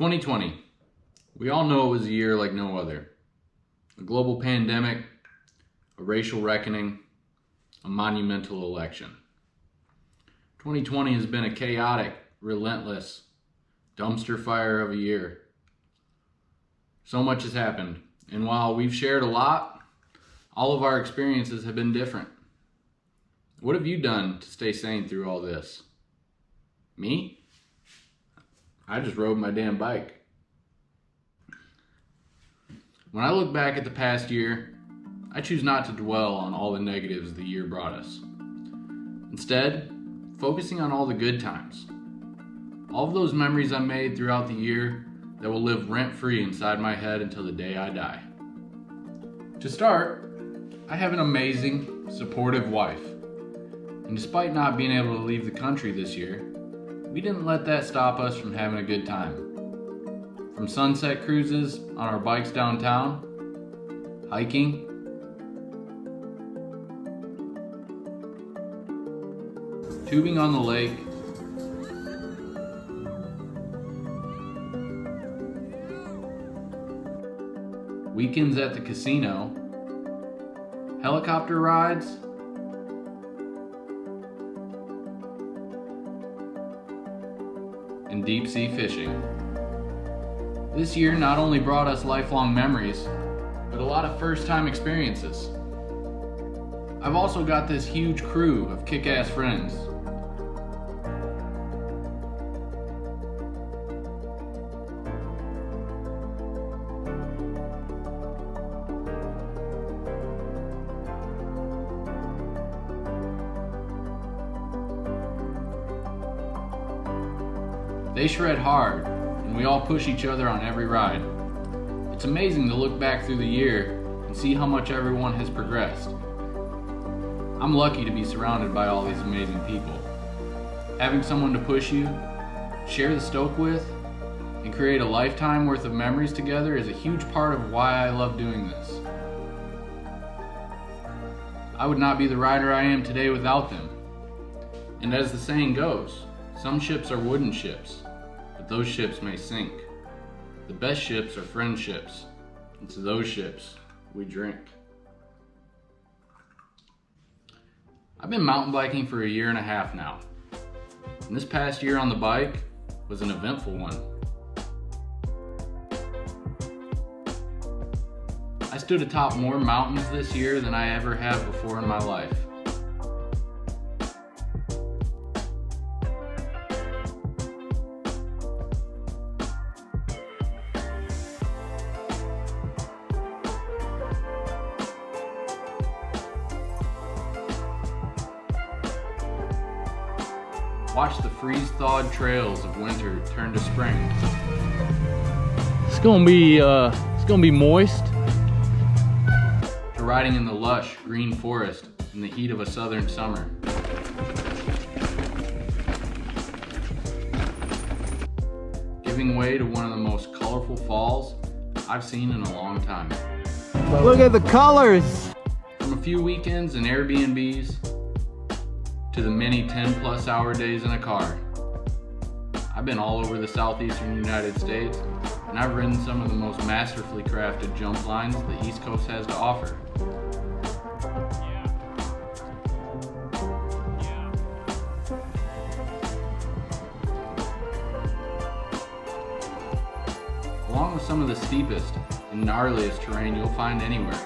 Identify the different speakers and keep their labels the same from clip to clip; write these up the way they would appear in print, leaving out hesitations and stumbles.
Speaker 1: 2020. We all know it was a year like no other. A global pandemic, a racial reckoning, a monumental election. 2020 has been a chaotic, relentless, dumpster fire of a year. So much has happened, and while we've shared a lot, all of our experiences have been different. What have you done to stay sane through all this? Me? I just rode my damn bike. When I look back at the past year, I choose not to dwell on all the negatives the year brought us. Instead, focusing on all the good times. All of those memories I made throughout the year that will live rent-free inside my head until the day I die. To start, I have an amazing, supportive wife. And despite not being able to leave the country this year, we didn't let that stop us from having a good time. From sunset cruises on our bikes downtown, hiking, tubing on the lake, weekends at the casino, helicopter rides, and deep sea fishing. This year not only brought us lifelong memories, but a lot of first-time experiences. I've also got this huge crew of kick-ass friends. They shred hard, and we all push each other on every ride. It's amazing to look back through the year and see how much everyone has progressed. I'm lucky to be surrounded by all these amazing people. Having someone to push you, share the stoke with, and create a lifetime worth of memories together is a huge part of why I love doing this. I would not be the rider I am today without them. And as the saying goes, some ships are wooden ships, but those ships may sink. The best ships are friendships, and to those ships, we drink. I've been mountain biking for a year and a half now, and this past year on the bike was an eventful one. I stood atop more mountains this year than I ever have before in my life. Watch the freeze-thawed trails of winter turn to spring.
Speaker 2: It's gonna be moist.
Speaker 1: To riding in the lush green forest in the heat of a southern summer. Giving way to one of the most colorful falls I've seen in a long time.
Speaker 2: Look at the colors.
Speaker 1: From a few weekends and Airbnbs to the many 10+ hour days in a car. I've been all over the southeastern United States, and I've ridden some of the most masterfully crafted jump lines the East Coast has to offer. Along with some of the steepest and gnarliest terrain you'll find anywhere.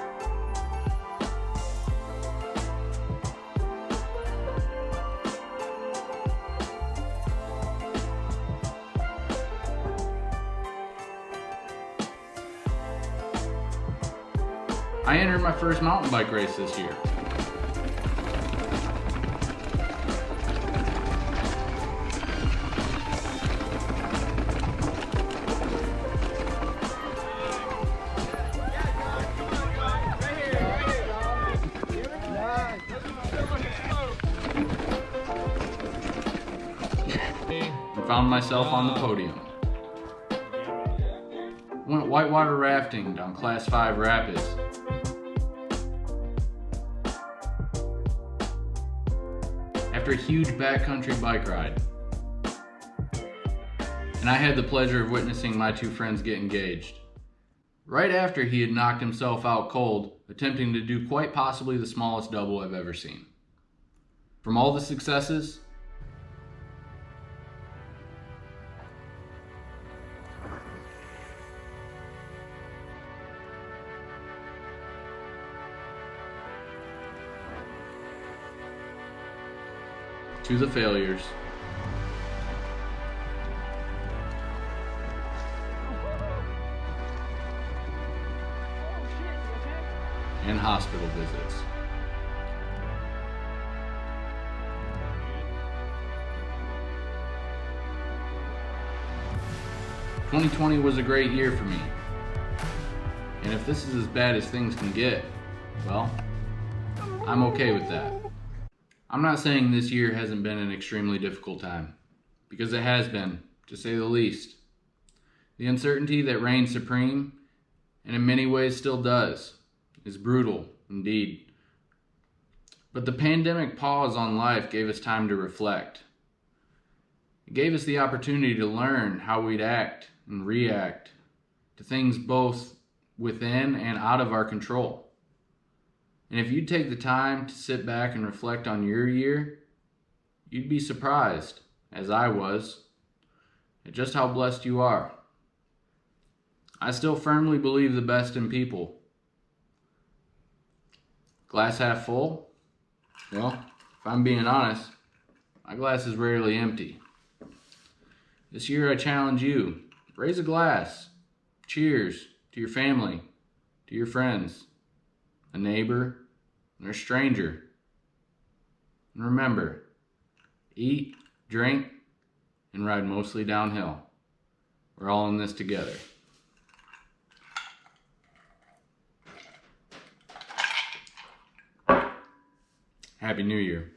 Speaker 1: I entered my first mountain bike race this year. And found myself on the podium. Went whitewater rafting down Class 5 rapids. After a huge backcountry bike ride. and I had the pleasure of witnessing my two friends get engaged. Right after he had knocked himself out cold, attempting to do quite possibly the smallest double I've ever seen. From all the successes, to the failures, and hospital visits. "2020 was a great year for me. And if this is as bad as things can get, well, I'm okay with that. I'm not saying this year hasn't been an extremely difficult time, because it has been, to say the least. The uncertainty that reigns supreme, and in many ways still does, is brutal indeed. But the pandemic pause on life gave us time to reflect. It gave us the opportunity to learn how we'd act and react to things both within and out of our control. And if you take the time to sit back and reflect on your year, you'd be surprised, as I was, at just how blessed you are. I still firmly believe the best in people. Glass half full? Well, if I'm being honest, my glass is rarely empty. This year I challenge you, raise a glass. Cheers to your family, to your friends, a neighbor, or a stranger. And remember, eat, drink, and ride mostly downhill. We're all in this together. Happy New Year.